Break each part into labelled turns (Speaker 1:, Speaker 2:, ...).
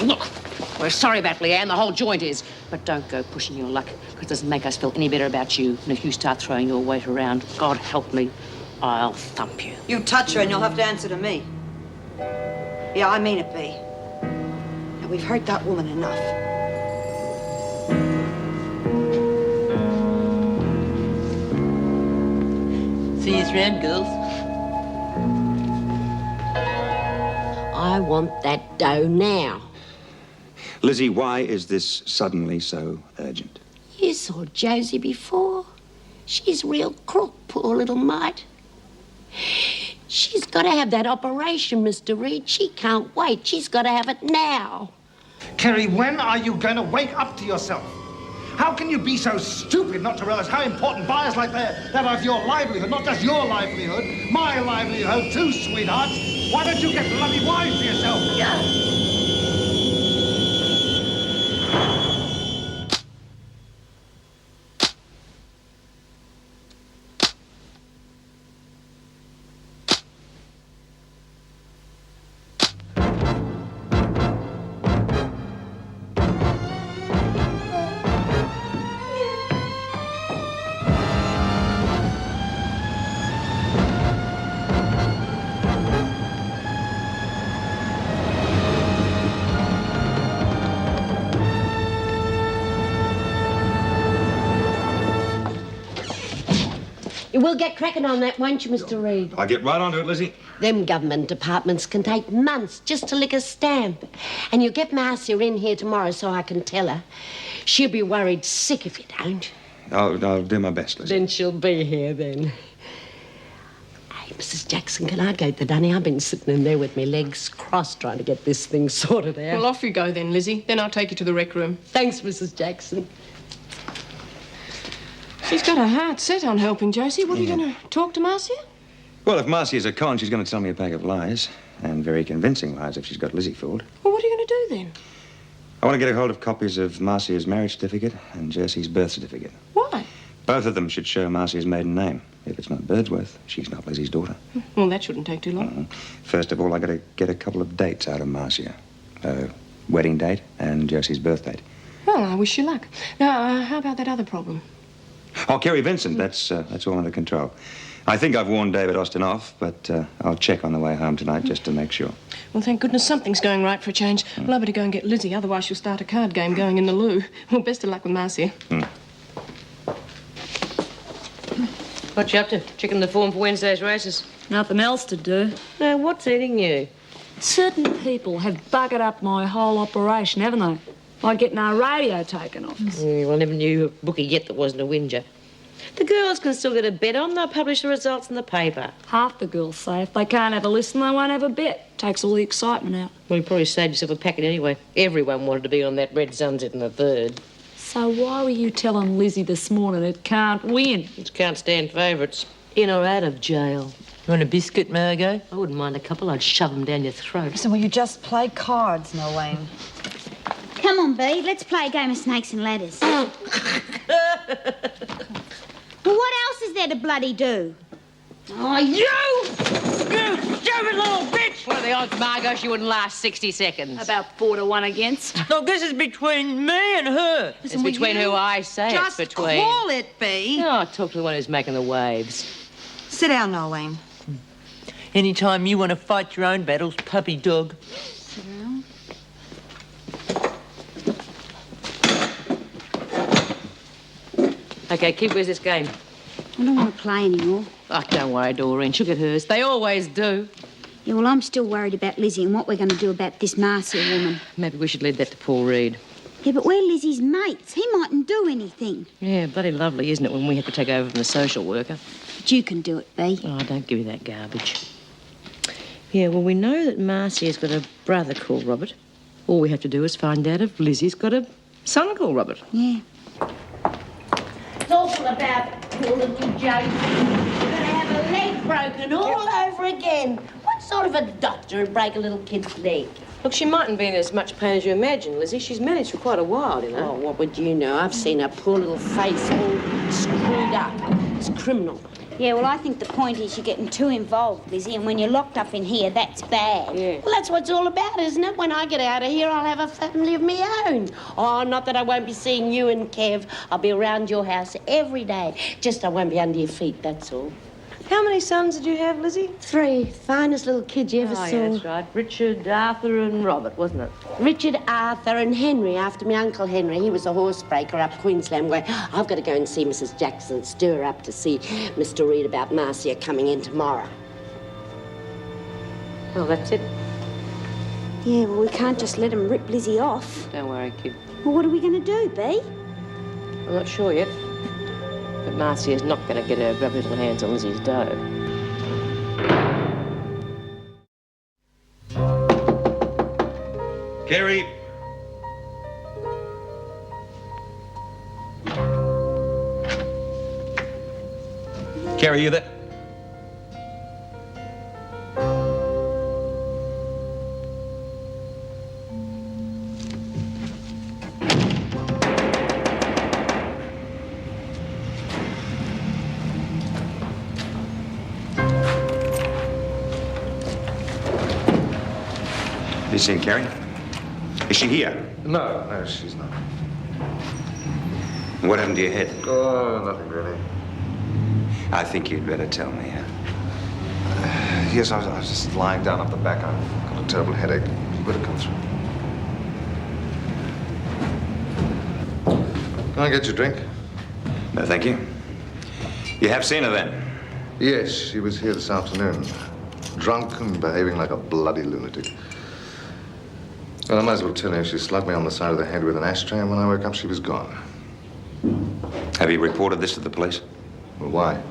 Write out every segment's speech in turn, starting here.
Speaker 1: look, we're sorry about Leanne, the whole joint is. But don't go pushing your luck, because it doesn't make us feel any better about you. And if you start throwing your weight around, God help me, I'll thump you.
Speaker 2: You touch her and you'll have to answer to me. Yeah, I mean it, B. Now, we've hurt that woman enough.
Speaker 3: See you around, girls.
Speaker 4: I want that dough now.
Speaker 5: Lizzie, why is this suddenly so urgent?
Speaker 4: You saw Josie before. She's real crook, poor little mite. She's got to have that operation, Mr. Reed. She can't wait. She's got to have it now.
Speaker 6: Kerry, when are you going to wake up to yourself? How can you be so stupid not to realize how important buyers like that are of your livelihood, not just your livelihood, my livelihood too, sweethearts? Why don't you get bloody wise to yourself?
Speaker 4: You will get cracking on that, won't you, Mr. Reed?
Speaker 5: I'll get right onto it, Lizzie.
Speaker 4: Them government departments can take months just to lick a stamp. And you'll get Marcia in here tomorrow so I can tell her. She'll be worried sick if you don't.
Speaker 5: I'll do my best, Lizzie.
Speaker 4: Then she'll be here, then. Hey, Mrs. Jackson, can I go to Dunny? I've been sitting in there with my legs crossed trying to get this thing sorted out.
Speaker 7: Well, off you go then, Lizzie. Then I'll take you to the rec room.
Speaker 4: Thanks, Mrs. Jackson.
Speaker 7: She's got her heart set on helping Josie. What, are you going to talk to Marcia?
Speaker 5: Well, if Marcia's a con, she's going to tell me a pack of lies. And very convincing lies if she's got Lizzie fooled.
Speaker 7: Well, what are you going to do then?
Speaker 5: I want to get a hold of copies of Marcia's marriage certificate and Josie's birth certificate.
Speaker 7: Why?
Speaker 5: Both of them should show Marcia's maiden name. If it's not Birdsworth, she's not Lizzie's daughter.
Speaker 7: Well, that shouldn't take too long.
Speaker 5: First of all, I got to get a couple of dates out of Marcia. Wedding date and Josie's birth date.
Speaker 7: Well, I wish you luck. Now, how about that other problem?
Speaker 5: Oh, Kerry Vincent, that's all under control. I think I've warned David Austin off, but I'll check on the way home tonight just to make sure.
Speaker 7: Well, thank goodness something's going right for a change. Well, I better go and get Lizzie, otherwise she'll start a card game going in the loo. Well, best of luck with Marcia.
Speaker 1: What you up to? Checking the form for Wednesday's races?
Speaker 8: Nothing else to do.
Speaker 1: Now, what's eating you?
Speaker 8: Certain people have buggered up my whole operation, haven't they? Like getting our radio taken off us.
Speaker 1: Well, I never knew a bookie yet that wasn't a whinger. The girls can still get a bet on. They'll publish the results in the paper.
Speaker 8: Half the girls say if they can't have a listen, they won't have a bet. Takes all the excitement out.
Speaker 1: Well, you probably saved yourself a packet anyway. Everyone wanted to be on that red sunset in the third.
Speaker 8: So why were you telling Lizzie this morning it can't win?
Speaker 1: It can't stand favourites. In or out of jail.
Speaker 3: You want a biscuit, Margot?
Speaker 1: I wouldn't mind a couple. I'd shove them down your throat.
Speaker 2: So will you just play cards, Nolene?
Speaker 9: Come on, B, let's play a game of snakes and ladders. Well, what else is there to bloody do?
Speaker 1: Oh, you stupid little bitch! What are the odds, Margot? She wouldn't last 60 seconds.
Speaker 8: About 4 to 1 against.
Speaker 3: Look, this is between me and her.
Speaker 1: It's between who I say
Speaker 2: Just
Speaker 1: it's between.
Speaker 2: call it, B.
Speaker 1: Oh, talk to the one who's making the waves.
Speaker 2: Sit down, Nolene.
Speaker 3: Anytime you want to fight your own battles, puppy dog.
Speaker 9: Sit down.
Speaker 1: Okay, kid, where's this game?
Speaker 9: I don't want to play anymore.
Speaker 1: Oh, don't worry, Doreen. She'll get hers. They always do.
Speaker 9: Yeah, well, I'm still worried about Lizzie and what we're going to do about this Marcia woman.
Speaker 1: Maybe we should leave that to Paul Reed.
Speaker 9: Yeah, but we're Lizzie's mates. He mightn't do anything.
Speaker 1: Yeah, bloody lovely, isn't it, when we have to take over from the social worker?
Speaker 9: But you can do it, B.
Speaker 1: Oh, don't give me that garbage. Yeah, well, we know that Marcia's got a brother called Robert. All we have to do is find out if Lizzie's got a son called Robert.
Speaker 9: Yeah.
Speaker 4: It's awful about poor little Josie. You're going to have a leg broken all over again. What sort of a doctor would break a little kid's leg?
Speaker 1: Look, she mightn't be in as much pain as you imagine, Lizzie. She's managed for quite a while, you know.
Speaker 4: Oh, what would you know? I've seen her poor little face all screwed up. It's criminal.
Speaker 9: Yeah, well, I think the point is you're getting too involved, Lizzie, and when you're locked up in here, that's bad.
Speaker 8: Yeah.
Speaker 4: Well, that's what it's all about, isn't it? When I get out of here, I'll have a family of my own. Oh, not that I won't be seeing you and Kev. I'll be around your house every day. Just I won't be under your feet, that's all.
Speaker 7: How many sons did you have, Lizzie?
Speaker 4: 3. Finest little kids you ever saw.
Speaker 8: Yeah, that's right. Richard, Arthur and Robert, wasn't it?
Speaker 4: Richard, Arthur and Henry, after my Uncle Henry. He was a horsebreaker up Queensland way. I've got to go and see Mrs. Jackson, stir her up to see Mr. Reed about Marcia coming in tomorrow.
Speaker 8: Well, that's it.
Speaker 9: Yeah, well, we can't just let him rip Lizzie off.
Speaker 8: Don't worry, kid.
Speaker 9: Well, what are we going to do, Bea?
Speaker 8: I'm not sure yet. But Marcia's not going to get her grubby little hands on Lizzie's dough.
Speaker 5: Kerry. Kerry, you there? You seen Kerry? Is she here?
Speaker 10: No, she's not.
Speaker 5: What happened to your head?
Speaker 10: Oh, nothing really.
Speaker 5: I think you'd better tell me.
Speaker 10: Yes, I was just lying down up the back. I've got a terrible headache. You better come through. Can I get you a drink?
Speaker 5: No, thank you. You have seen her then?
Speaker 10: Yes, she was here this afternoon. Drunk and behaving like a bloody lunatic. Well, I might as well tell you, she slugged me on the side of the head with an ashtray, and when I woke up, she was gone.
Speaker 5: Have you reported this to the police?
Speaker 10: Well, why?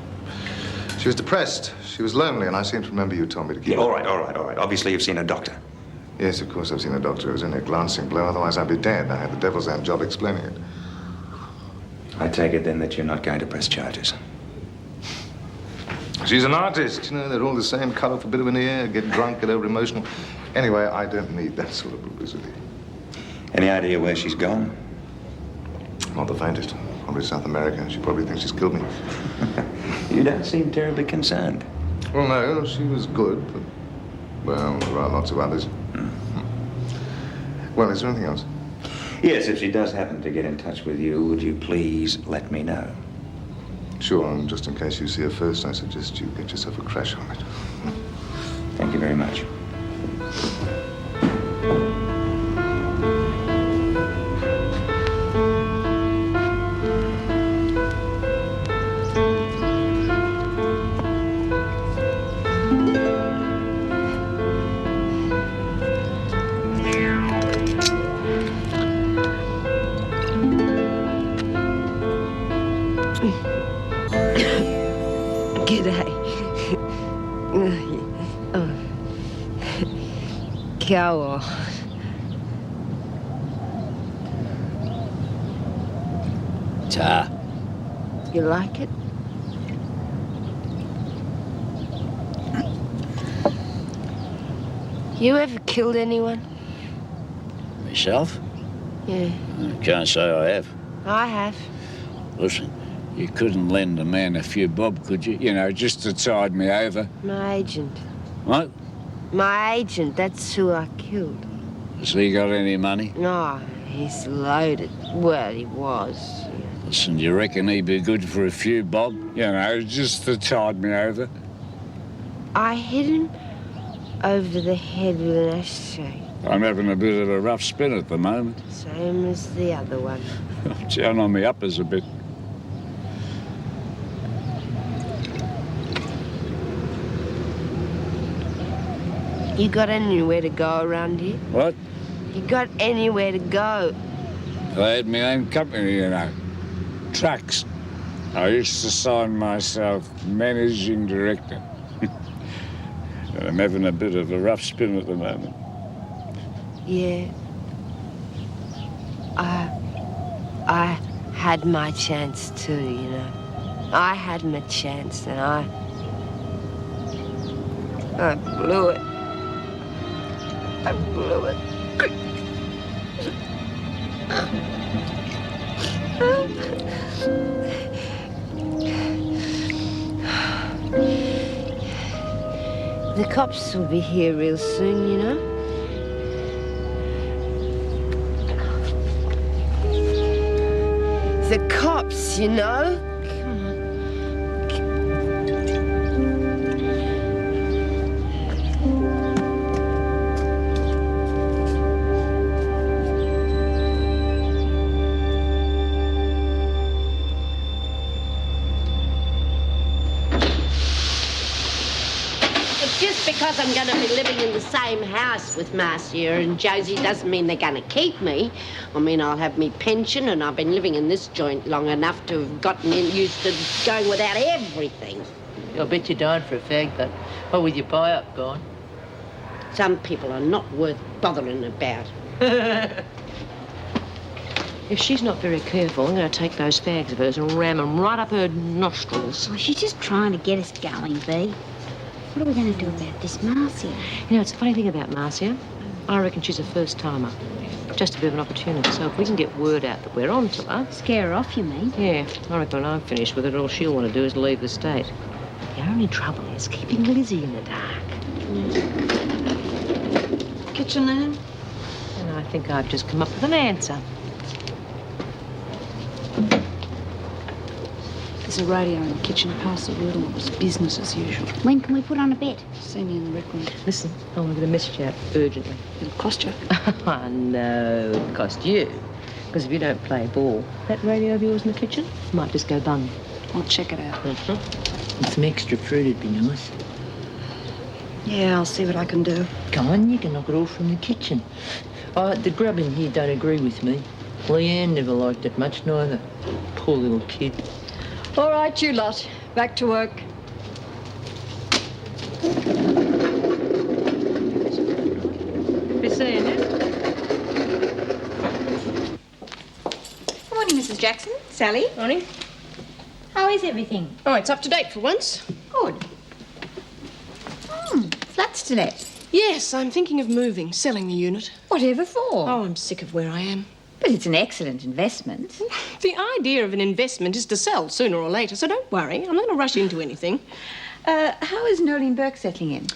Speaker 10: She was depressed. She was lonely, and I seem to remember you told me to keep
Speaker 5: Yeah,
Speaker 10: her.
Speaker 5: all right. Obviously, you've seen a doctor.
Speaker 10: Yes, of course I've seen a doctor. It was only a glancing blow, otherwise I'd be dead. I had the devil's own job explaining it.
Speaker 5: I take it then that you're not going to press charges.
Speaker 10: She's an artist. You know, they're all the same, cut off a bit of an ear, get drunk, get over emotional. Anyway, I don't need that sort of publicity.
Speaker 5: Any idea where she's gone?
Speaker 10: Not the faintest. Probably South America. She probably thinks she's killed me.
Speaker 5: You don't seem terribly concerned.
Speaker 10: Well, no, she was good, but, well, there are lots of others. Well, is there anything else?
Speaker 5: Yes, if she does happen to get in touch with you, would you please let me know?
Speaker 10: Sure, and just in case you see her first, I suggest you get yourself a crash helmet.
Speaker 5: Thank you very much.
Speaker 11: Go on.
Speaker 3: Ta.
Speaker 11: You like it? You ever killed anyone?
Speaker 3: Myself?
Speaker 11: Yeah,
Speaker 3: I can't say I have.
Speaker 11: I have.
Speaker 3: Listen, you couldn't lend a man a few bob, could you? You know, just to tide me over.
Speaker 11: My agent.
Speaker 3: What?
Speaker 11: My agent, that's who I killed.
Speaker 3: Has he got any money?
Speaker 11: No, he's loaded. Well, he was.
Speaker 3: Listen, do you reckon he'd be good for a few bob? You know, just to tide me over?
Speaker 11: I hit him over the head with an ashtray.
Speaker 3: I'm having a bit of a rough spin at the moment.
Speaker 11: Same as the other one.
Speaker 3: I'm down on my uppers a bit.
Speaker 11: You got anywhere to go around here?
Speaker 3: What?
Speaker 11: You got anywhere to go?
Speaker 3: I had my own company, you know. Trucks. I used to sign myself managing director. And I'm having a bit of a rough spin at the moment.
Speaker 11: Yeah. I had my chance too, you know. I had my chance and I blew it. I blew it. The cops will be here real soon, you know. The cops, you know.
Speaker 4: Just because I'm going to be living in the same house with Marcia and Josie doesn't mean they're going to keep me. I mean, I'll have me pension, and I've been living in this joint long enough to have gotten used to going without everything.
Speaker 1: I bet you're dying for a fag, but what with your buy-up gone?
Speaker 4: Some people are not worth bothering about.
Speaker 1: If she's not very careful, I'm going to take those fags of hers and ram them right up her nostrils.
Speaker 9: Well, she's just trying to get us going, Bea. What are we going to do about this Marcia?
Speaker 1: You know, it's a funny thing about Marcia. I reckon she's a first-timer. Just a bit of an opportunity. So if we can get word out that we're on to her...
Speaker 9: Scare her off, you mean?
Speaker 1: Yeah, I reckon when I'm finished with it, all she'll want to do is leave the state. The only trouble is keeping Lizzie in the dark.
Speaker 2: Kitchen linen?
Speaker 1: And I think I've just come up with an answer.
Speaker 8: There's a radio in the kitchen. Pass the word on. It's business as usual.
Speaker 9: When can we put on a bet?
Speaker 8: See me in the rec room.
Speaker 1: Listen, I want to get a message out urgently.
Speaker 8: It'll cost you.
Speaker 1: No, it'll cost you. Because if you don't play ball, that radio of yours in the kitchen might just go bung.
Speaker 8: I'll check it out.
Speaker 1: And some extra fruit would be nice.
Speaker 2: Yeah, I'll see what I can do.
Speaker 1: Come on, you can knock it all from the kitchen. The grub in here don't agree with me. Leanne never liked it much, neither. Poor little kid.
Speaker 8: All right, you lot. Back to work.
Speaker 1: Be seeing you.
Speaker 12: Good morning, Mrs. Jackson. Sally.
Speaker 7: Morning.
Speaker 12: How is everything?
Speaker 7: Oh, it's up to date for once.
Speaker 12: Good. Flats to let.
Speaker 7: Yes, I'm thinking of moving, selling the unit.
Speaker 12: Whatever for?
Speaker 7: Oh, I'm sick of where I am.
Speaker 12: But it's an excellent investment.
Speaker 7: The idea of an investment is to sell sooner or later, so don't worry. I'm not going to rush into anything.
Speaker 12: How is Noeline Burke settling in?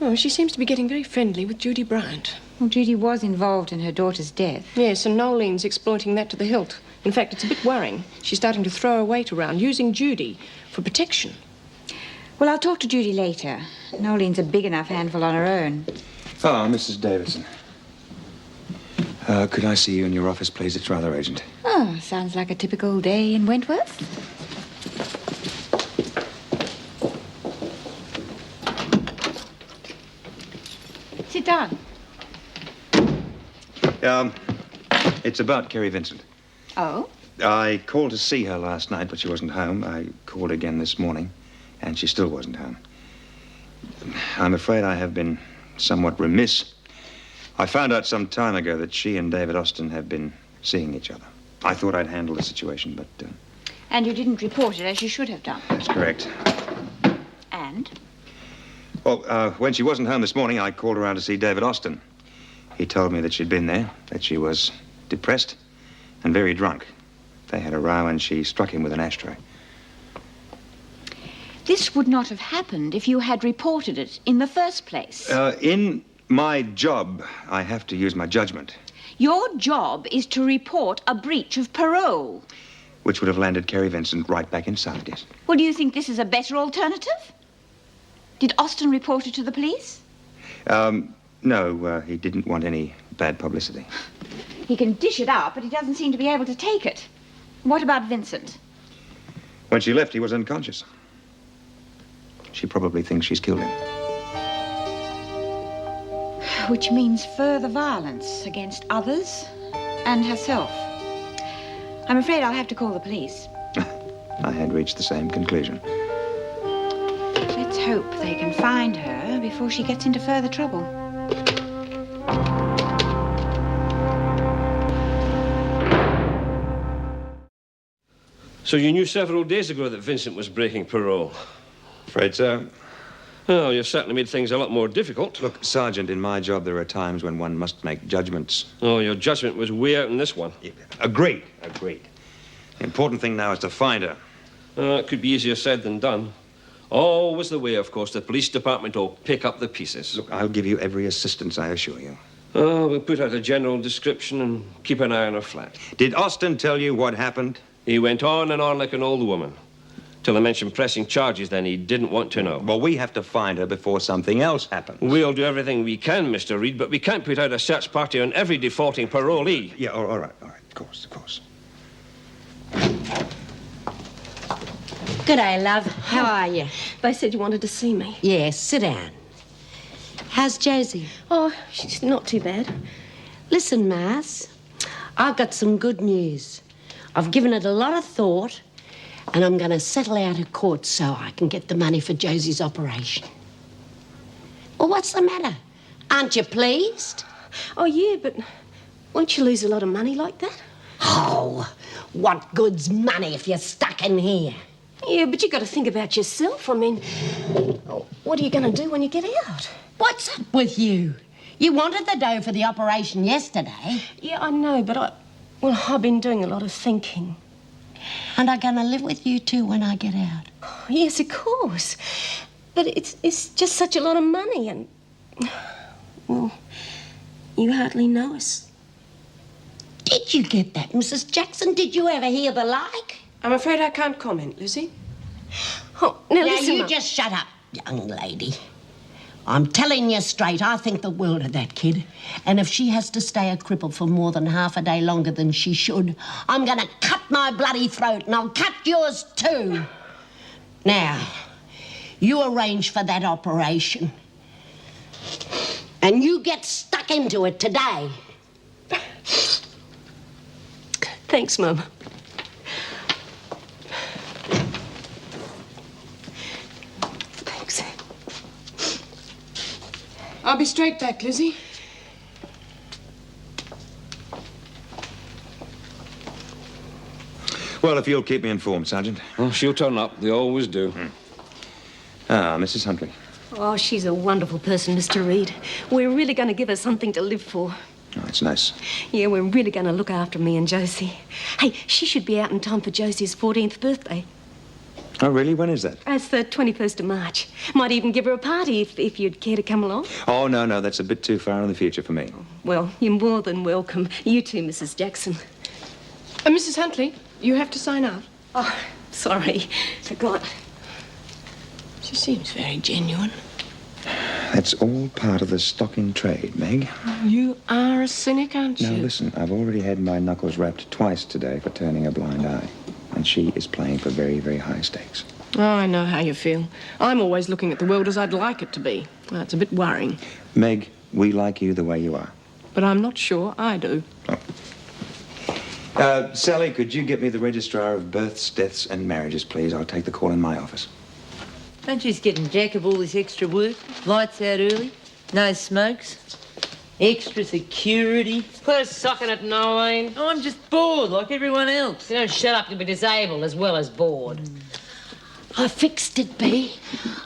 Speaker 7: Oh, she seems to be getting very friendly with Judy Bryant.
Speaker 12: Well, Judy was involved in her daughter's death.
Speaker 7: Yes, and Noeline's exploiting that to the hilt. In fact, it's a bit worrying. She's starting to throw her weight around, using Judy for protection.
Speaker 12: Well, I'll talk to Judy later. Noeline's a big enough handful on her own.
Speaker 5: Oh, Mrs. Davidson. Could I see you in your office, please? It's rather urgent.
Speaker 12: Oh, sounds like a typical day in Wentworth. Sit down.
Speaker 5: It's about Kerry Vincent.
Speaker 12: Oh?
Speaker 5: I called to see her last night, but she wasn't home. I called again this morning, and she still wasn't home. I'm afraid I have been somewhat remiss. I found out some time ago that she and David Austin have been seeing each other. I thought I'd handle the situation, but...
Speaker 12: And you didn't report it as you should have done.
Speaker 5: That's correct.
Speaker 12: And?
Speaker 5: Well, when she wasn't home this morning, I called around to see David Austin. He told me that she'd been there, that she was depressed and very drunk. They had a row and she struck him with an ashtray.
Speaker 12: This would not have happened if you had reported it in the first place.
Speaker 5: In my job, I have to use my judgment.
Speaker 12: Your job is to report a breach of parole.
Speaker 5: Which would have landed Kerry Vincent right back inside, yes.
Speaker 12: Well, do you think this is a better alternative? Did Austin report it to the police?
Speaker 5: No, he didn't want any bad publicity.
Speaker 12: He can dish it out, but he doesn't seem to be able to take it. What about Vincent?
Speaker 5: When she left, he was unconscious. She probably thinks she's killed him.
Speaker 12: Which means further violence against others and herself. I'm afraid I'll have to call the police.
Speaker 5: I had reached the same conclusion.
Speaker 12: Let's hope they can find her before she gets into further trouble.
Speaker 13: So you knew several days ago that Vincent was breaking parole?
Speaker 5: Afraid so.
Speaker 13: Oh, you've certainly made things a lot more difficult.
Speaker 5: Look, Sergeant, in my job there are times when one must make judgments.
Speaker 13: Oh, your judgment was way out in this one.
Speaker 5: Yeah, agreed. The important thing now is to find her.
Speaker 13: It could be easier said than done. Always the way, of course. The police department will pick up the pieces.
Speaker 5: Look, I'll give you every assistance, I assure you.
Speaker 13: Oh, we'll put out a general description and keep an eye on her flat.
Speaker 5: Did Austin tell you what happened?
Speaker 13: He went on and on like an old woman. Till I mentioned pressing charges, then he didn't want to know.
Speaker 5: Well, we have to find her before something else happens.
Speaker 13: We'll do everything we can, Mr. Reed, but we can't put out a search party on every defaulting parolee.
Speaker 5: Yeah, all right, of course.
Speaker 4: Good day, love. How are you?
Speaker 7: They said you wanted to see me.
Speaker 4: Yes, sit down. How's Josie?
Speaker 7: Oh, she's not too bad.
Speaker 4: Listen, Mars, I've got some good news. I've given it a lot of thought, and I'm going to settle out of court so I can get the money for Josie's operation. Well, what's the matter? Aren't you pleased?
Speaker 7: Oh, yeah, but won't you lose a lot of money like that?
Speaker 4: Oh, what good's money if you're stuck in here?
Speaker 7: Yeah, but you got to think about yourself. I mean, what are you going to do when you get out?
Speaker 4: What's up with you? You wanted the dough for the operation yesterday.
Speaker 7: Yeah, I know, but I've been doing a lot of thinking.
Speaker 4: And I'm going to live with you too when I get out.
Speaker 7: Oh, yes, of course. But it's just such a lot of money and... Well, you hardly know us.
Speaker 4: Did you get that, Mrs. Jackson? Did you ever hear the like?
Speaker 7: I'm afraid I can't comment, Lizzie. Oh, now listen,
Speaker 4: you just shut up, young lady. I'm telling you straight, I think the world of that kid. And if she has to stay a cripple for more than half a day longer than she should, I'm going to cut my bloody throat, and I'll cut yours too. Now, you arrange for that operation. And you get stuck into it today.
Speaker 7: Thanks, Mum. Thanks. I'll be straight back, Lizzie.
Speaker 5: Well, if you'll keep me informed, Sergeant.
Speaker 3: Oh, she'll turn up. They always do.
Speaker 5: Ah, Mrs. Huntley.
Speaker 7: Oh, she's a wonderful person, Mr. Reed. We're really going to give her something to live for.
Speaker 5: Oh, that's nice.
Speaker 7: Yeah, we're really going to look after me and Josie. Hey, she should be out in time for Josie's 14th birthday.
Speaker 5: Oh, really? When is that?
Speaker 7: It's the 21st of March. Might even give her a party if you'd care to come along.
Speaker 5: Oh, no, that's a bit too far in the future for me.
Speaker 7: Well, you're more than welcome. You too, Mrs. Jackson.
Speaker 14: Mrs. Huntley, you have to sign out.
Speaker 7: Oh, sorry. Forgot.
Speaker 14: She seems very genuine.
Speaker 5: That's all part of the stock in trade, Meg.
Speaker 14: You are a cynic, aren't you?
Speaker 5: Now, listen, I've already had my knuckles rapped twice today for turning a blind eye. And she is playing for very, very high stakes.
Speaker 14: Oh, I know how you feel. I'm always looking at the world as I'd like it to be. Well, it's a bit worrying.
Speaker 5: Meg, we like you the way you are.
Speaker 14: But I'm not sure I do.
Speaker 5: Oh. Sally, could you get me the registrar of births, deaths, and marriages, please? I'll take the call in my office.
Speaker 15: Aren't you just getting jack of all this extra work? Lights out early, no smokes, extra security.
Speaker 1: Put a sock in it, Nolene.
Speaker 15: Oh, I'm just bored like everyone else.
Speaker 1: If you don't shut up, you'll be disabled as well as bored.
Speaker 4: I fixed it, Bea.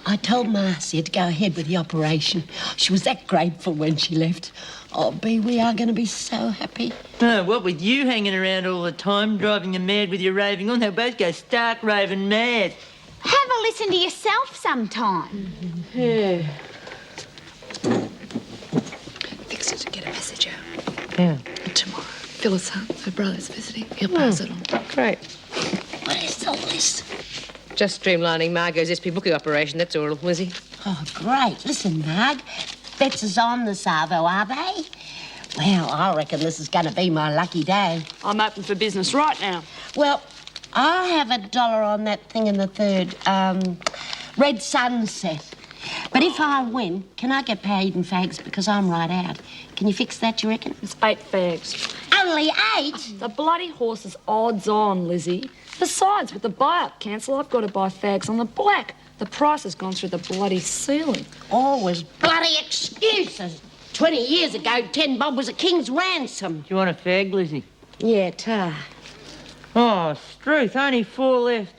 Speaker 4: I told Marcia to go ahead with the operation. She was that grateful when she left. Oh, Bea, we are going to be so happy.
Speaker 15: Oh, what with you hanging around all the time, driving them mad with your raving on, they'll both go stark raving mad.
Speaker 9: Have a listen to yourself sometime.
Speaker 14: Yeah.
Speaker 16: Fixed it to get a message out.
Speaker 15: Yeah.
Speaker 16: Tomorrow, Phyllis Hunt, her brother's visiting. He'll pass it on.
Speaker 1: Great.
Speaker 4: Where's all this?
Speaker 1: Just streamlining Margot's SP booking operation, that's all, Lizzie.
Speaker 4: Oh, great. Listen, Marg, bets is on the Savo, are they? Well, I reckon this is going to be my lucky day.
Speaker 7: I'm open for business right now.
Speaker 4: Well, I'll have $1 on that thing in the third, Red Sunset. But if I win, can I get paid in fags because I'm right out? Can you fix that, you reckon?
Speaker 8: It's 8 fags.
Speaker 4: Only 8?
Speaker 8: The bloody horse is odds on, Lizzie. Besides, with the buy-up cancel, I've got to buy fags on the black. The price has gone through the bloody ceiling.
Speaker 4: Always bloody excuses. 20 years ago, 10 bob was a king's ransom.
Speaker 15: Do you want a fag, Lizzie?
Speaker 4: Yeah, tar.
Speaker 15: Oh, Struth, only 4 left.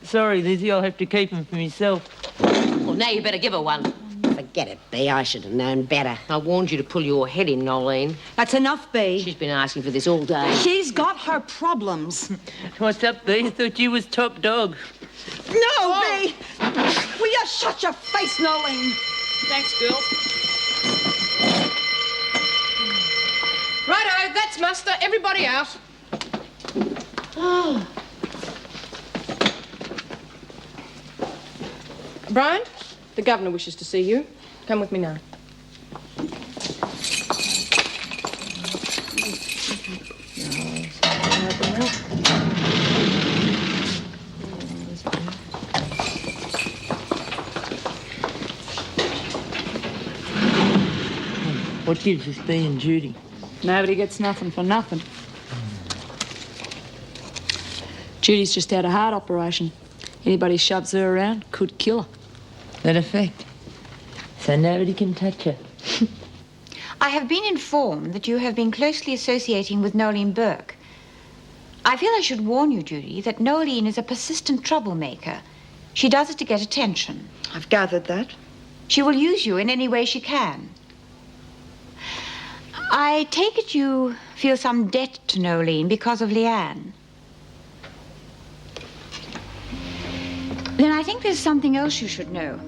Speaker 15: Sorry, Lizzie, I'll have to keep them for myself.
Speaker 1: Well, now you better give her one.
Speaker 4: Forget it, Bea. I should have known better.
Speaker 1: I warned you to pull your head in, Nolene.
Speaker 2: That's enough, Bea.
Speaker 1: She's been asking for this all day.
Speaker 2: She's got her problems.
Speaker 15: What's up, Bea? I thought you was top dog.
Speaker 2: No, Bee! Will you shut your face, Nolene?
Speaker 14: Thanks, girls. Righto, that's muster. Everybody out. Oh. Brian, the governor wishes to see you. Come with me now.
Speaker 15: What gives us being Judy?
Speaker 8: Nobody gets nothing for nothing. Judy's just had a heart operation. Anybody shoves her around could kill her.
Speaker 15: That effect. So nobody can touch her.
Speaker 12: I have been informed that you have been closely associating with Nolene Burke. I feel I should warn you, Judy, that Nolene is a persistent troublemaker. She does it to get attention.
Speaker 2: I've gathered that.
Speaker 12: She will use you in any way she can. I take it you feel some debt to Nolene because of Leanne. Then I think there's something else you should know.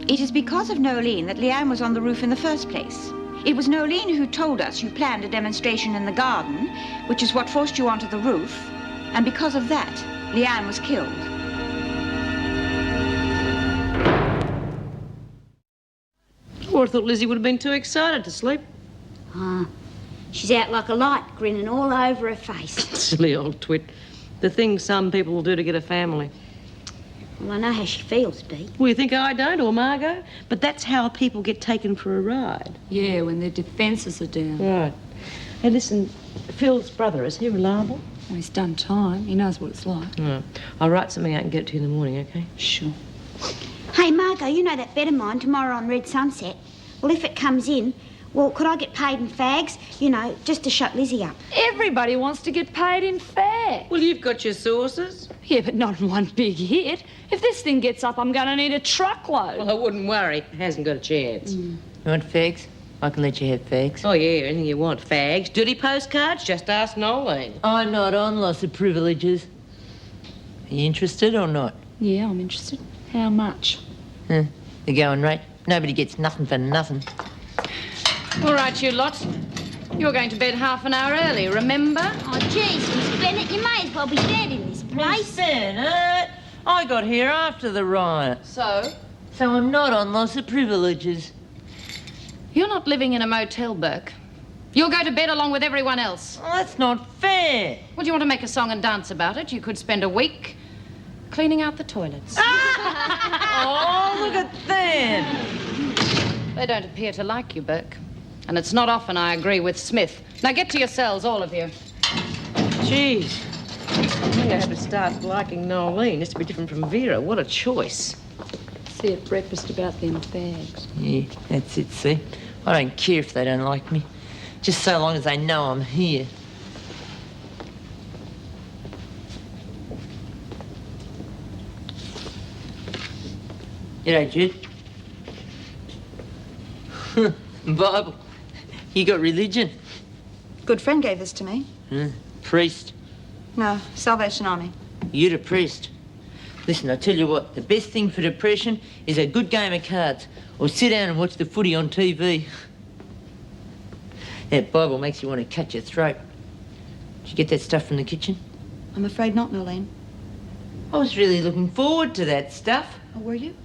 Speaker 12: It is because of Nolene that Leanne was on the roof in the first place. It was Nolene who told us you planned a demonstration in the garden, which is what forced you onto the roof. And because of that, Leanne was killed.
Speaker 1: Oh, I thought Lizzie would have been too excited to sleep.
Speaker 9: She's out like a light, grinning all over her face.
Speaker 1: Silly old twit. The things some people will do to get a family.
Speaker 9: Well, I know how she feels, Bee.
Speaker 1: Well, you think I don't, or Margot? But that's how people get taken for a ride.
Speaker 8: Yeah, when their defences are down.
Speaker 1: Right. Hey, listen, Phil's brother, is he reliable?
Speaker 8: Well, he's done time. He knows what it's like.
Speaker 1: Oh. I'll write something out and get it to you in the morning, OK?
Speaker 8: Sure.
Speaker 9: Hey, Margot, you know that bet of mine tomorrow on Red Sunset? Well, if it comes in, well, could I get paid in fags? You know, just to shut Lizzie up.
Speaker 8: Everybody wants to get paid in fags.
Speaker 1: Well, you've got your sources.
Speaker 8: Yeah, but not in one big hit. If this thing gets up, I'm going to need a truckload.
Speaker 1: Well, I wouldn't worry. It hasn't got a chance.
Speaker 15: You want fags? I can let you have fags.
Speaker 1: Oh, yeah, anything you want. Fags, dirty postcards, just ask Nolene.
Speaker 15: I'm not on loss of privileges. Are you interested or not?
Speaker 8: Yeah, I'm interested. How much?
Speaker 15: The going rate. Nobody gets nothing for nothing.
Speaker 1: All right, you lot. You're going to bed half an hour early, remember?
Speaker 9: Oh, geez, Miss Bennett, you may as well be dead in this place.
Speaker 15: Miss Bennett, I got here after the riot.
Speaker 1: So?
Speaker 15: So I'm not on loss of privileges.
Speaker 1: You're not living in a motel, Burke. You'll go to bed along with everyone else.
Speaker 15: Well, that's not fair.
Speaker 1: Well, do you want to make a song and dance about it? You could spend a week cleaning out the toilets.
Speaker 15: Oh, look at them.
Speaker 1: They don't appear to like you, Burke. And it's not often I agree with Smith. Now get to your cells, all of you.
Speaker 14: Jeez. I think I had to start liking Nolene just to be different from Vera. What a choice.
Speaker 8: See at breakfast about them fags.
Speaker 15: Yeah, that's it, see? I don't care if they don't like me. Just so long as they know I'm here. G'day, Jude. Bible. You got religion?
Speaker 2: Good friend gave this to me.
Speaker 15: Priest.
Speaker 2: No, Salvation Army.
Speaker 15: You're the priest. Listen, I tell you what, the best thing for depression is a good game of cards or sit down and watch the footy on TV. That Bible makes you want to cut your throat. Did you get that stuff from the kitchen?
Speaker 2: I'm afraid not, Nolene.
Speaker 15: I was really looking forward to that stuff.
Speaker 2: Oh, were you?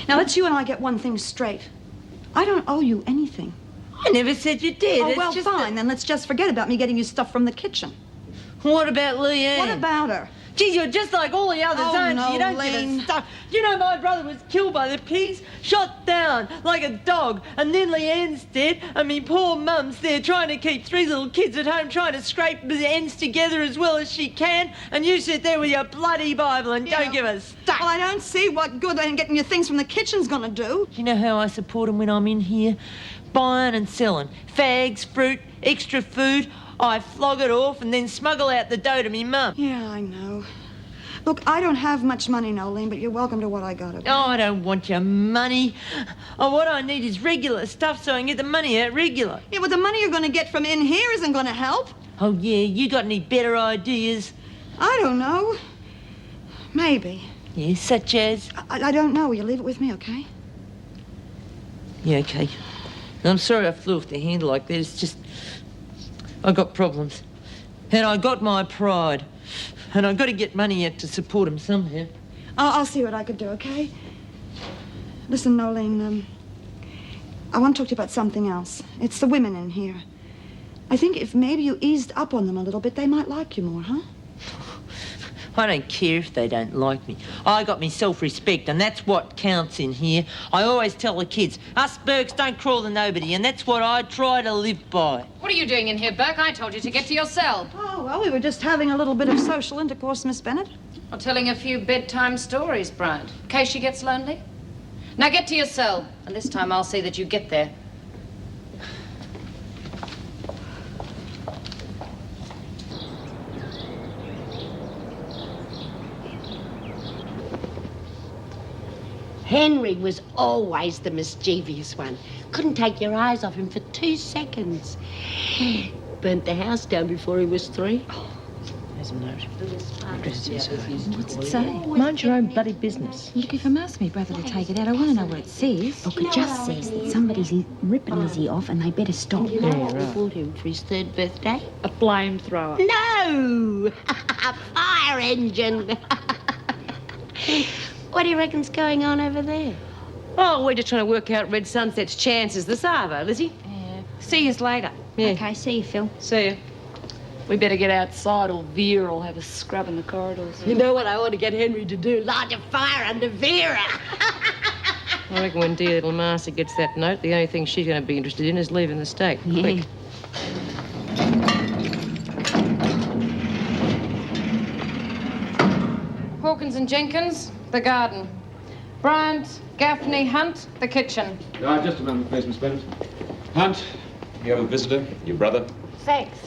Speaker 2: Now, let's you and I get one thing straight. I don't owe you anything.
Speaker 15: I never said you did.
Speaker 2: Oh,
Speaker 15: It's
Speaker 2: well,
Speaker 15: just
Speaker 2: fine. Then let's just forget about me getting you stuff from the kitchen.
Speaker 15: What about Leanne?
Speaker 2: What about her?
Speaker 15: Geez, you're just like all the others,
Speaker 2: Oh,
Speaker 15: aren't
Speaker 2: no,
Speaker 15: you? You don't give a
Speaker 2: Lane.
Speaker 15: stuff. Do you know my brother was killed by the pigs? Shot down like a dog. And then Leanne's dead. And me poor mum's there trying to keep 3 little kids at home, trying to scrape the ends together as well as she can. And you sit there with your bloody Bible and don't give a stuff.
Speaker 2: Well, I don't see what good getting your things from the kitchen's gonna do.
Speaker 15: Do you know how I support them when I'm in here? Buying and selling. Fags, fruit, extra food. I flog it off and then smuggle out the dough to me mum.
Speaker 2: Yeah, I know. Look, I don't have much money, Nolene, but you're welcome to what I got. Okay?
Speaker 15: Oh, I don't want your money. Oh, what I need is regular stuff so I can get the money out regular.
Speaker 2: Yeah, but the money you're going to get from in here isn't going to help.
Speaker 15: Oh, yeah, you got any better ideas?
Speaker 2: I don't know. Maybe.
Speaker 15: Yes, such as?
Speaker 2: I don't know. Will you leave it with me, okay?
Speaker 15: Yeah, okay. I'm sorry I flew off the handle like that. It's just... I got problems. And I got my pride. And I've got to get money out to support him somehow.
Speaker 2: I'll see what I can do, okay? Listen, Nolene, I want to talk to you about something else. It's the women in here. I think if maybe you eased up on them a little bit, they might like you more, huh?
Speaker 15: I don't care if they don't like me. I got me self-respect, and that's what counts in here. I always tell the kids, us Burkes don't crawl to nobody, and that's what I try to live by.
Speaker 1: What are you doing in here, Burke? I told you to get to your cell.
Speaker 2: Oh, well, we were just having a little bit of social intercourse, Miss Bennett.
Speaker 1: Or telling a few bedtime stories, Bryant, in case she gets lonely. Now get to your cell, and this time I'll see that you get there.
Speaker 4: Henry was always the mischievous one. Couldn't take your eyes off him for 2 seconds. Burnt the house down before he was 3.
Speaker 14: There's a note.
Speaker 12: What's it say?
Speaker 14: Mind your own bloody business.
Speaker 12: Look, if I'm asking my brother to take it out, I want to know what it says.
Speaker 4: Look, it just says that somebody's ripping Lizzie off and they better stop. You know what we bought him for his 3rd birthday?
Speaker 14: A flamethrower.
Speaker 4: No! A fire engine! What do you reckon's going on over there?
Speaker 14: Oh, we're just trying to work out Red Sunset's chances this hour, Lizzie.
Speaker 12: Yeah. See you later.
Speaker 14: Yeah.
Speaker 12: Okay, see you, Phil.
Speaker 14: See you. We better get outside or Vera will have a scrub in the corridors.
Speaker 4: You know what I want to get Henry to do? Light a fire under Vera.
Speaker 14: I reckon when dear little Marcia gets that note, the only thing she's going to be interested in is leaving the state. Quick.
Speaker 1: Hawkins and Jenkins, the garden. Bryant, Gaffney, Hunt, the kitchen.
Speaker 17: Just a moment, please, Miss Bennett. Hunt, you have a visitor, your brother.
Speaker 1: Thanks.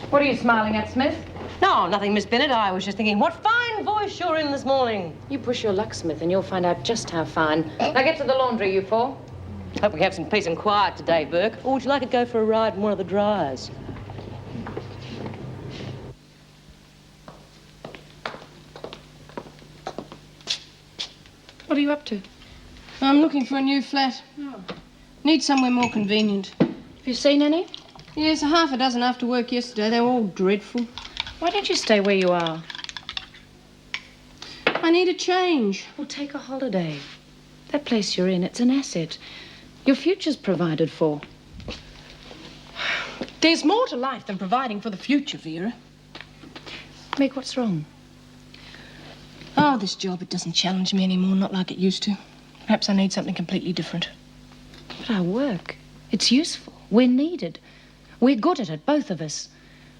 Speaker 1: What are you smiling at, Smith?
Speaker 14: No, nothing, Miss Bennett. I was just thinking, what fine voice you're in this morning.
Speaker 1: You push your luck, Smith, and you'll find out just how fine. Now get to the laundry, you four.
Speaker 14: Hope we have some peace and quiet today, Burke. Or would you like to go for a ride in one of the dryers?
Speaker 18: What are you up to? I'm looking for a new flat. Need somewhere more convenient.
Speaker 1: Have you seen any?
Speaker 18: Yes, a half a dozen after work yesterday. They were all dreadful.
Speaker 1: Why don't you stay where you are?
Speaker 18: I need a change.
Speaker 1: Well, take a holiday. That place you're in, it's an asset. Your future's provided for.
Speaker 18: There's more to life than providing for the future, Vera.
Speaker 1: Meg, what's wrong?
Speaker 18: Oh, this job, it doesn't challenge me anymore, not like it used to. Perhaps I need something completely different.
Speaker 1: But our work, it's useful. We're needed. We're good at it, both of us.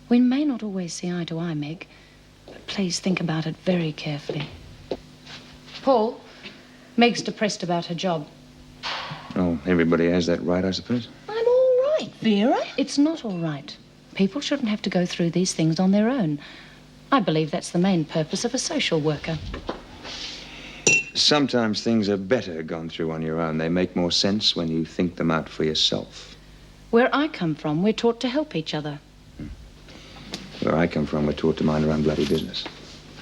Speaker 1: We may not always see eye to eye, Meg, but please think about it very carefully. Paul, Meg's depressed about her job.
Speaker 5: Oh, everybody has that right, I suppose.
Speaker 1: I'm all right, Vera. It's not all right. People shouldn't have to go through these things on their own. I believe that's the main purpose of a social worker.
Speaker 5: Sometimes things are better gone through on your own. They make more sense when you think them out for yourself.
Speaker 1: Where I come from, we're taught to help each other.
Speaker 5: Where I come from, we're taught to mind our own bloody business.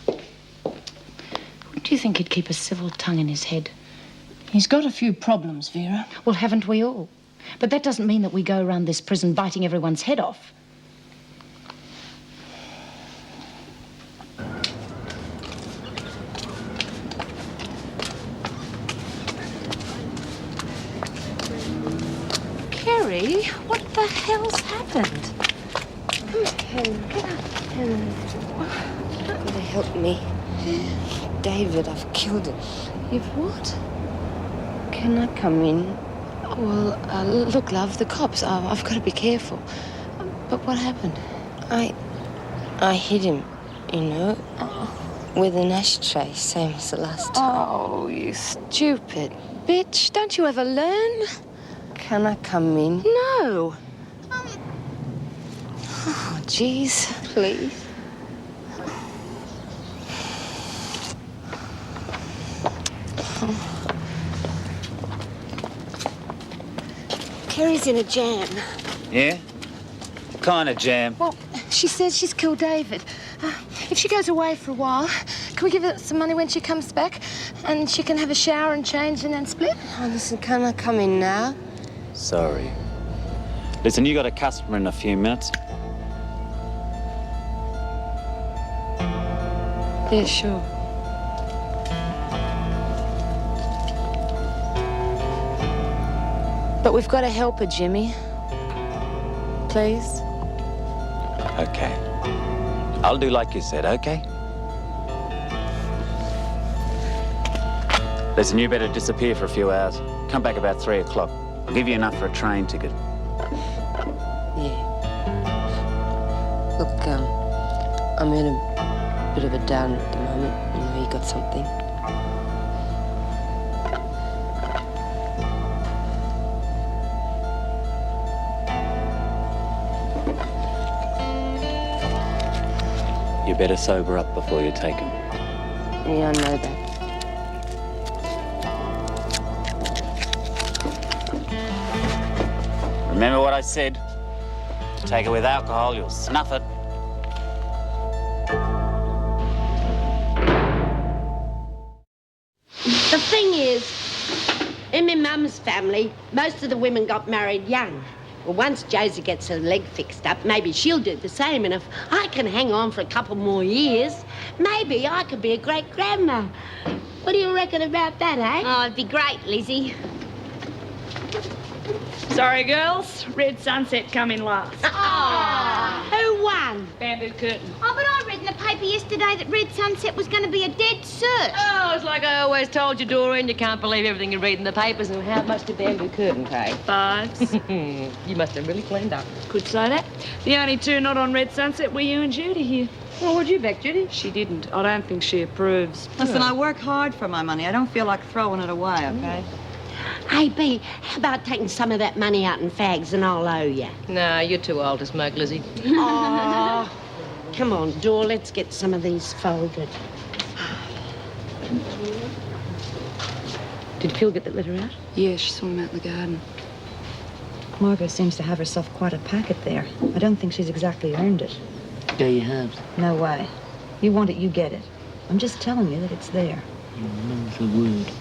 Speaker 1: Do you think he'd keep a civil tongue in his head?
Speaker 18: He's got a few problems, Vera.
Speaker 1: Well, haven't we all? But that doesn't mean that we go around this prison biting everyone's head off.
Speaker 11: Kerry, what the hell's happened?
Speaker 9: Henry, you've got to help me. David, I've killed him.
Speaker 11: You've what?
Speaker 9: Can I come in?
Speaker 11: Well, look, love, the cops. I've got to be careful. But what happened?
Speaker 9: I hit him, you know, with an ashtray, same as the last time.
Speaker 11: Oh, you stupid bitch. Don't you ever learn?
Speaker 9: Can I come in?
Speaker 11: No. Oh, jeez.
Speaker 9: Please. Kerry's in a jam.
Speaker 5: Yeah?
Speaker 19: What kind of jam?
Speaker 7: Well, she says she's killed David. If she goes away for a while, can we give her some money when she comes back? And she can have a shower and change and then split?
Speaker 11: Oh, listen, can I come in now?
Speaker 19: Sorry. Listen, you got a customer in a few minutes.
Speaker 11: Yeah, sure. But we've got to help her, Jimmy. Please?
Speaker 19: Okay. I'll do like you said, okay? Listen, you better disappear for a few hours. Come back about 3 o'clock. I'll give you enough for a train ticket.
Speaker 11: Yeah. Look, I'm in a bit of a down at the moment. You know, you got something.
Speaker 19: You better sober up before you take him.
Speaker 11: Yeah, I know that.
Speaker 19: Remember what I said? Take it with alcohol, you'll snuff it.
Speaker 4: The thing is, in my mum's family, most of the women got married young. Well, once Josie gets her leg fixed up, maybe she'll do the same. And if I can hang on for a couple more years, maybe I could be a great-grandma. What do you reckon about that, eh?
Speaker 9: Oh, it'd be great, Lizzie.
Speaker 8: Sorry, girls. Red Sunset come in last.
Speaker 4: Who won?
Speaker 8: Bamboo Curtain.
Speaker 9: Oh, but I read in the paper yesterday that Red Sunset was going to be a dead cert.
Speaker 14: Oh, it's like I always told you, Doreen, you can't believe everything you read in the papers. And how much did Bamboo Curtain pay?
Speaker 8: 5.
Speaker 14: You must have really cleaned up.
Speaker 8: Could say that. The only two not on Red Sunset were you and Judy here.
Speaker 14: Well, what'd you back, Judy?
Speaker 8: She didn't. I don't think she approves.
Speaker 2: Listen, I work hard for my money. I don't feel like throwing it away, okay?
Speaker 4: Hey, B, how about taking some of that money out in fags and I'll owe you?
Speaker 14: No, you're too old to smoke, Lizzie.
Speaker 4: Oh, come on, Dor, let's get some of these folded.
Speaker 14: Did Phil get that letter out?
Speaker 1: Yeah, she saw him out in the garden.
Speaker 2: Margaret seems to have herself quite a packet there. I don't think she's exactly earned it.
Speaker 14: There you have.
Speaker 2: No way. You want it, you get it. I'm just telling you that it's there.
Speaker 14: That's a word.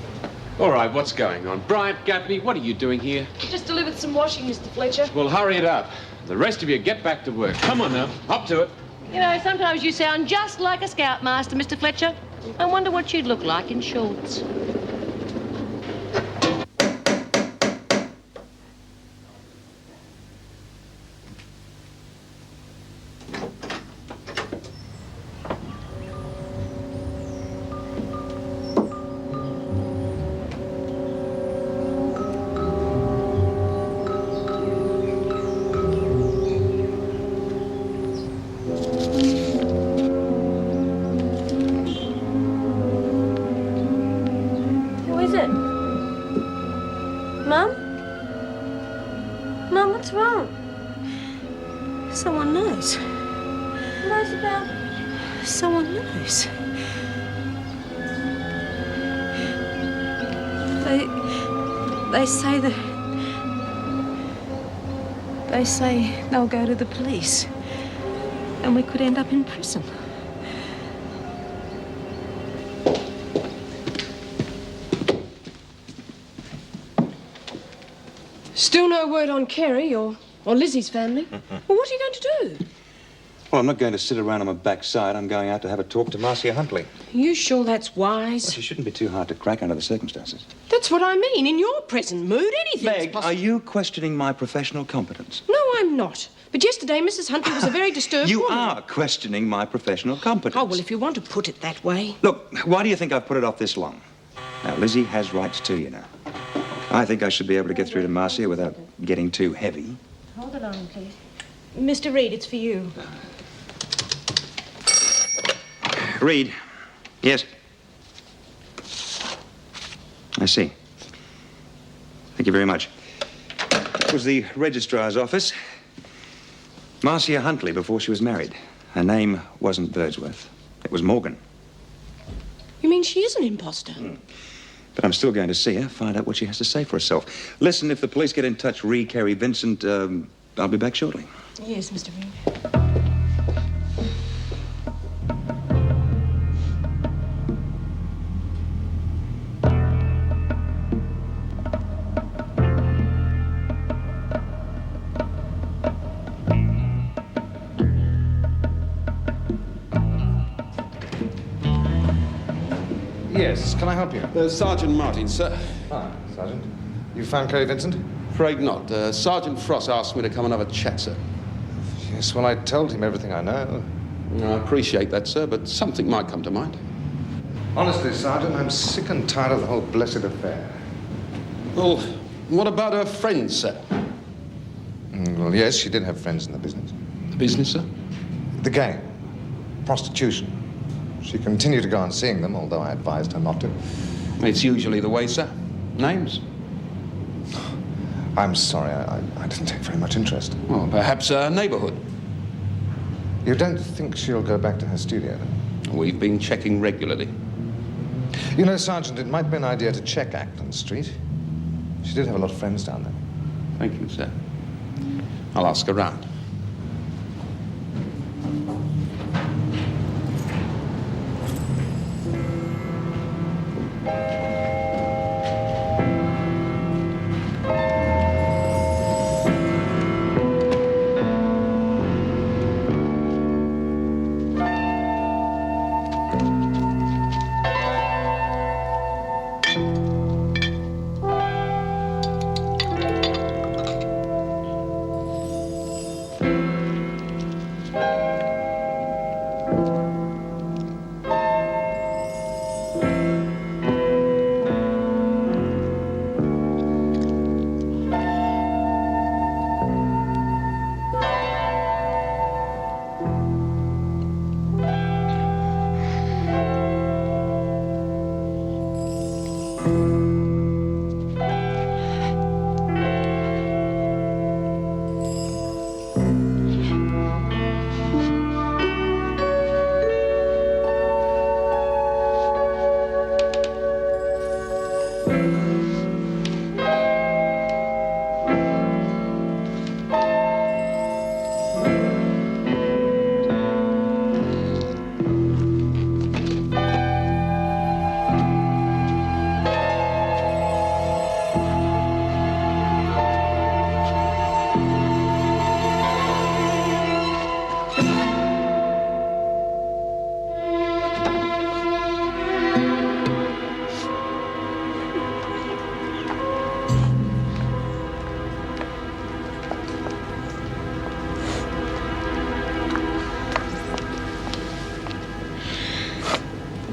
Speaker 17: All right, what's going on? Bryant, Gaffney, what are you doing here?
Speaker 8: Just delivered some washing, Mr. Fletcher.
Speaker 17: Well, hurry it up. The rest of you get back to work. Come on now, up to it.
Speaker 14: You know, sometimes you sound just like a scoutmaster, Mr. Fletcher. I wonder what you'd look like in shorts.
Speaker 7: Someone knows. Knows about... Someone knows. They say that... They say they'll go to the police. And we could end up in prison.
Speaker 18: Still no word on Kerry or Lizzie's family? Well, what are you going to do?
Speaker 5: Well, I'm not going to sit around on my backside. I'm going out to have a talk to Marcia Huntley.
Speaker 18: Are you sure that's wise?
Speaker 5: Well, she shouldn't be too hard to crack under the circumstances.
Speaker 18: That's what I mean. In your present mood, anything's
Speaker 5: Meg,
Speaker 18: possible.
Speaker 5: are you questioning my professional competence?
Speaker 18: No, I'm not. But yesterday, Mrs. Huntley was a very disturbed
Speaker 5: You
Speaker 18: woman.
Speaker 5: are questioning my professional competence.
Speaker 18: Oh, well, if you want to put it that way.
Speaker 5: Look, why do you think I've put it off this long? Now, Lizzie has rights too, you know. I think I should be able to get through to Marcia without getting too heavy.
Speaker 7: Hold it on, please.
Speaker 18: Mr. Reed, it's for you.
Speaker 5: Reed. Yes. I see. Thank you very much. It was the registrar's office. Marcia Huntley before she was married. Her name wasn't Birdsworth. It was Morgan.
Speaker 18: You mean she is an imposter?
Speaker 5: But I'm still going to see her, find out what she has to say for herself. Listen, if the police get in touch, Kerry, Vincent, I'll be back shortly.
Speaker 18: Yes, Mr. Reed.
Speaker 10: Yes, can I help you?
Speaker 20: Sergeant Martin, sir.
Speaker 10: Ah, Sergeant. You found Kerry Vincent?
Speaker 20: Afraid not. Sergeant Frost asked me to come and have a chat, sir.
Speaker 10: Yes, well, I told him everything I know.
Speaker 20: I appreciate that, sir, but something might come to mind.
Speaker 10: Honestly, Sergeant, I'm sick and tired of the whole blessed affair.
Speaker 20: Well, what about her friends, sir?
Speaker 10: Well, yes, she did have friends in the business.
Speaker 20: The business, sir?
Speaker 10: The game. Prostitution. She continued to go on seeing them, although I advised her not to.
Speaker 20: It's usually the way, sir. Names?
Speaker 10: I'm sorry, I didn't take very much interest.
Speaker 20: Well, perhaps her neighborhood.
Speaker 10: You don't think she'll go back to her studio, then?
Speaker 20: We've been checking regularly.
Speaker 10: You know, Sergeant, it might be an idea to check Acton Street. She did have a lot of friends down there.
Speaker 20: Thank you, sir. I'll ask around.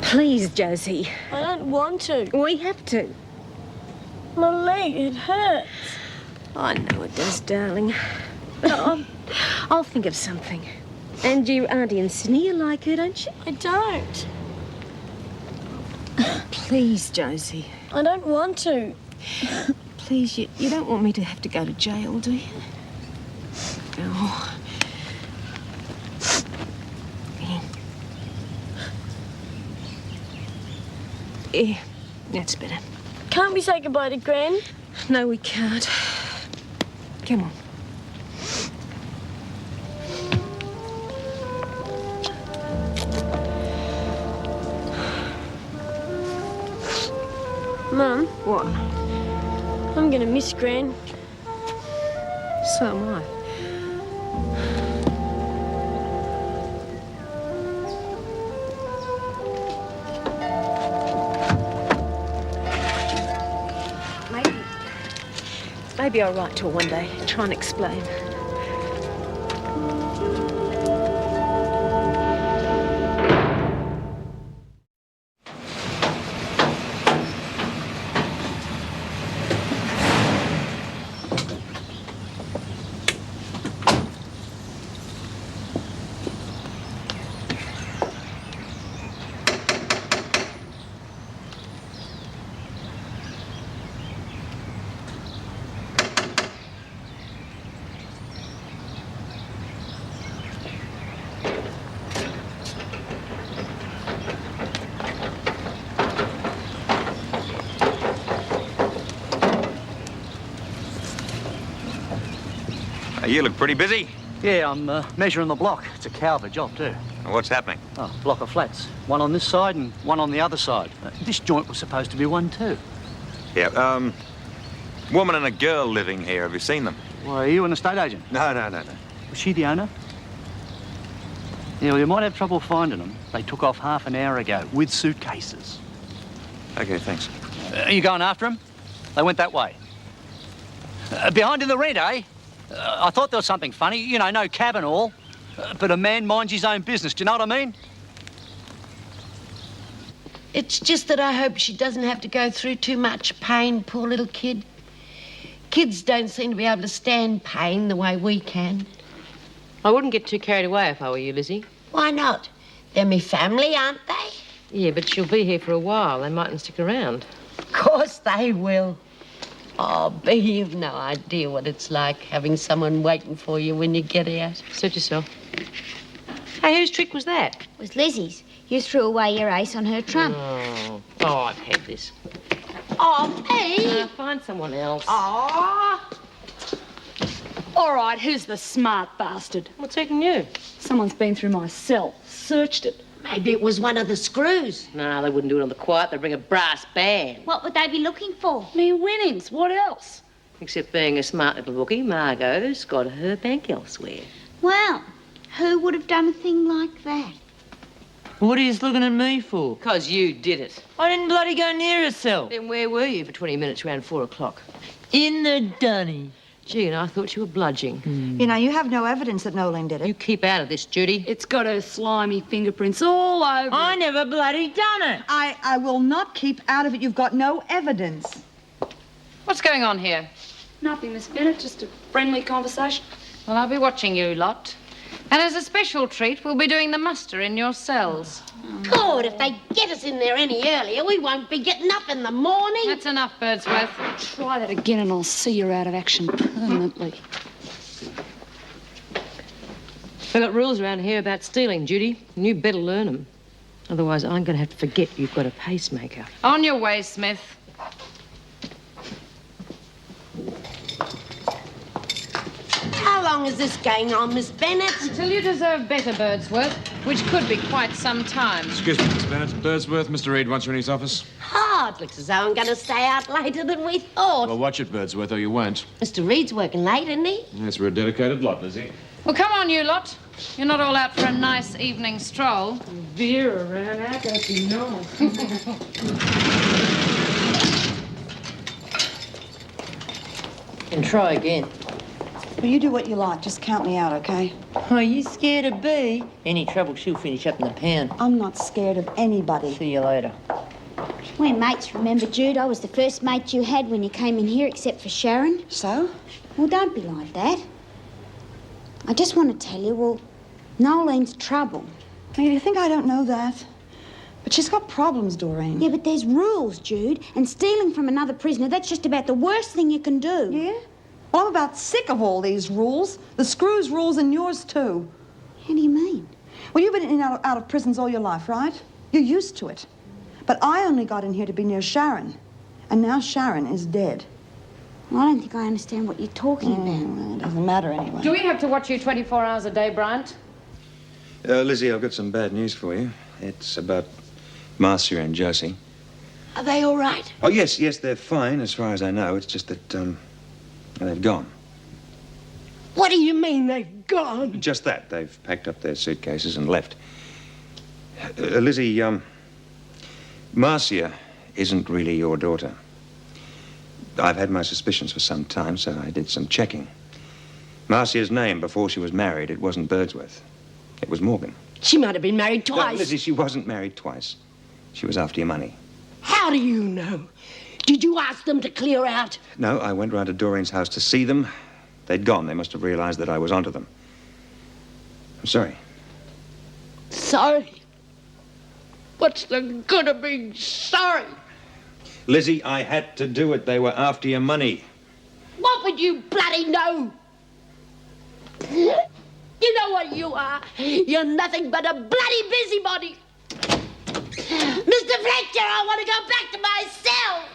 Speaker 7: Please, Josie.
Speaker 21: I don't want to.
Speaker 7: We have to.
Speaker 21: My leg, it hurts.
Speaker 7: I know it does, darling. But I'll think of something. And your auntie in Sydney, you like her, don't you?
Speaker 21: I don't.
Speaker 7: Please, Josie.
Speaker 21: I don't want to.
Speaker 7: Please, you don't want me to have to go to jail, do you? Oh. Yeah, that's better.
Speaker 21: Can't we say goodbye to Gran?
Speaker 7: No, we can't. Come on.
Speaker 21: Mum?
Speaker 7: What?
Speaker 21: I'm gonna miss Gran.
Speaker 7: So am I. Maybe I'll write to her one day, try and explain.
Speaker 5: You look pretty busy.
Speaker 6: Yeah, I'm measuring the block. It's a cow of a job, too.
Speaker 5: What's happening?
Speaker 6: Oh, block of flats. One on this side and one on the other side. This joint was supposed to be one, too.
Speaker 5: Yeah, woman and a girl living here. Have you seen them?
Speaker 6: Why, are you an estate agent?
Speaker 5: No.
Speaker 6: Was she the owner? Yeah, well, you might have trouble finding them. They took off half an hour ago with suitcases.
Speaker 5: Okay, thanks.
Speaker 6: Are you going after them? They went that way. Behind in the rent, eh? I thought there was something funny. You know, no cab and all. But a man minds his own business. Do you know what I mean?
Speaker 4: It's just that I hope she doesn't have to go through too much pain, poor little kid. Kids don't seem to be able to stand pain the way we can.
Speaker 14: I wouldn't get too carried away if I were you, Lizzie.
Speaker 4: Why not? They're me family, aren't they?
Speaker 14: Yeah, but she'll be here for a while. They mightn't stick around.
Speaker 4: Of course they will. Oh, Bea, you've no idea what it's like having someone waiting for you when you get out.
Speaker 14: Suit yourself. Hey, whose trick was that?
Speaker 9: It was Lizzie's. You threw away your ace on her trump.
Speaker 14: Oh, I've had this.
Speaker 4: Oh, Bea!
Speaker 14: Find someone else.
Speaker 4: Oh!
Speaker 8: All right, who's the smart bastard?
Speaker 14: What's taking you?
Speaker 8: Someone's been through my cell, searched it.
Speaker 4: Maybe it was one of the screws.
Speaker 14: No, they wouldn't do it on the quiet. They'd bring a brass band.
Speaker 9: What would they be looking for?
Speaker 8: Me winnings, what else?
Speaker 14: Except being a smart little bookie, Margot's got her bank elsewhere.
Speaker 9: Well, who would have done a thing like that?
Speaker 15: What are you looking at me for?
Speaker 14: 'Cause you did it.
Speaker 15: I didn't bloody go near her cell.
Speaker 14: Then where were you for 20 minutes around 4 o'clock?
Speaker 15: In the dunny.
Speaker 14: Gee, and I thought you were bludging.
Speaker 2: You know, you have no evidence that Nolene did it.
Speaker 14: You keep out of this, Judy.
Speaker 8: It's got her slimy fingerprints all over
Speaker 15: I
Speaker 8: it.
Speaker 15: never bloody done it.
Speaker 2: I will not keep out of it. You've got no evidence.
Speaker 22: What's going on here?
Speaker 8: Nothing, Miss Bennett, just a friendly conversation.
Speaker 22: Well, I'll be watching you lot. And as a special treat, we'll be doing the muster in your cells.
Speaker 4: God, if they get us in there any earlier, we won't be getting up in the morning.
Speaker 22: That's enough, Birdsworth.
Speaker 8: Try that again and I'll see you're out of action permanently.
Speaker 14: We've got rules around here about stealing, Judy, and you better learn them. Otherwise, I'm going to have to forget you've got a pacemaker.
Speaker 22: On your way, Smith.
Speaker 4: How long is this going on, Miss Bennett?
Speaker 22: Until you deserve better, Birdsworth, which could be quite some time.
Speaker 17: Excuse me, Miss Bennett. Birdsworth, Mr. Reed wants you in his office.
Speaker 4: Oh, it looks as though I'm going to stay out later than we thought.
Speaker 17: Well, watch it, Birdsworth, or you won't.
Speaker 4: Mr. Reed's working late, isn't he?
Speaker 17: Yes, we're a dedicated lot, Lizzie.
Speaker 22: Well, come on, you lot. You're not all out for a nice evening stroll.
Speaker 8: Vera ran out, that'd be nice.
Speaker 15: And try again.
Speaker 2: Well, you do what you like. Just count me out, okay?
Speaker 15: Are you scared of Bea? Any trouble, she'll finish up in the pound.
Speaker 2: I'm not scared of anybody.
Speaker 15: See you later.
Speaker 9: We're mates, remember, Jude? I was the first mate you had when you came in here, except for Sharon.
Speaker 2: So?
Speaker 9: Well, don't be like that. I just want to tell you, well, Nolene's trouble.
Speaker 2: Now, you think I don't know that? But she's got problems, Doreen.
Speaker 9: Yeah, but there's rules, Jude. And stealing from another prisoner, that's just about the worst thing you can do.
Speaker 2: Yeah? Well, I'm about sick of all these rules. The screws rules and yours, too.
Speaker 9: How do you mean?
Speaker 2: Well, you've been in and out of prisons all your life, right? You're used to it. But I only got in here to be near Sharon. And now Sharon is dead.
Speaker 9: Well, I don't think I understand what you're talking about.
Speaker 2: Well, it doesn't matter anyway.
Speaker 22: Do we have to watch you 24 hours a day, Bryant?
Speaker 5: Lizzie, I've got some bad news for you. It's about Marcia and Josie.
Speaker 4: Are they all right?
Speaker 5: Oh, yes, they're fine as far as I know. It's just that, they've gone.
Speaker 4: What do you mean they've gone?
Speaker 5: Just that. They've packed up their suitcases and left. Lizzie, Marcia isn't really your daughter. I've had my suspicions for some time, so I did some checking. Marcia's name before she was married, it wasn't Birdsworth. It was Morgan.
Speaker 4: She might have been married twice.
Speaker 5: No, Lizzie, she wasn't married twice. She was after your money.
Speaker 4: How do you know? Did you ask them to clear out?
Speaker 5: No, I went round to Doreen's house to see them. They'd gone. They must have realized that I was onto them. I'm sorry.
Speaker 4: Sorry? What's the good of being sorry?
Speaker 5: Lizzie, I had to do it. They were after your money.
Speaker 4: What would you bloody know? You know what you are? You're nothing but a bloody busybody. Mr. Fletcher, I want to go back to my cell.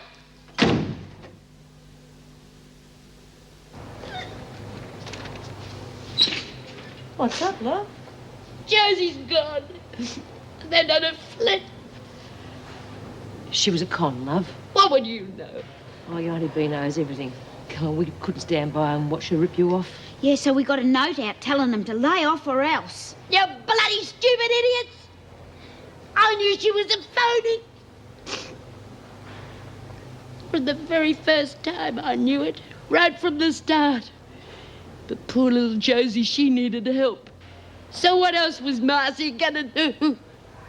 Speaker 14: What's up, love?
Speaker 4: Josie's gone. They done a flip.
Speaker 14: She was a con, love.
Speaker 4: What would you know?
Speaker 14: Oh, your Auntie B knows everything. Come on, we couldn't stand by and watch her rip you off.
Speaker 9: Yeah, so we got a note out telling them to lay off or else.
Speaker 4: You bloody stupid idiots! I knew she was a phony. From the very first time I knew it, right from the start. But poor little Josie, she needed help. So what else was Marcy gonna do?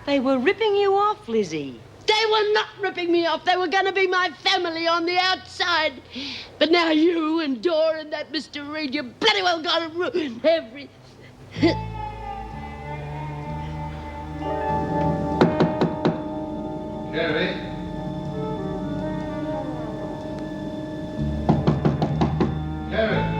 Speaker 14: They were ripping you off, Lizzie.
Speaker 4: They were not ripping me off. They were gonna be my family on the outside. But now you and Dora and that Mr. Reed, you bloody well gotta ruin everything.
Speaker 10: Jerry? Jerry?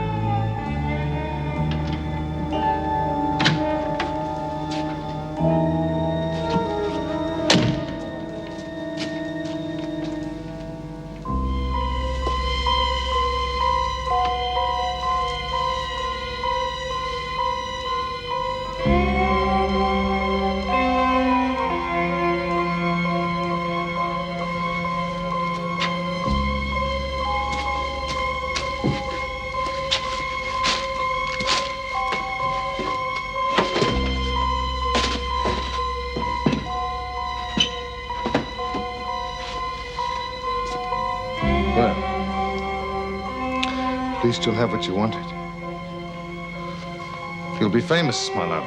Speaker 10: Well, at least you'll have what you wanted. You'll be famous, my love.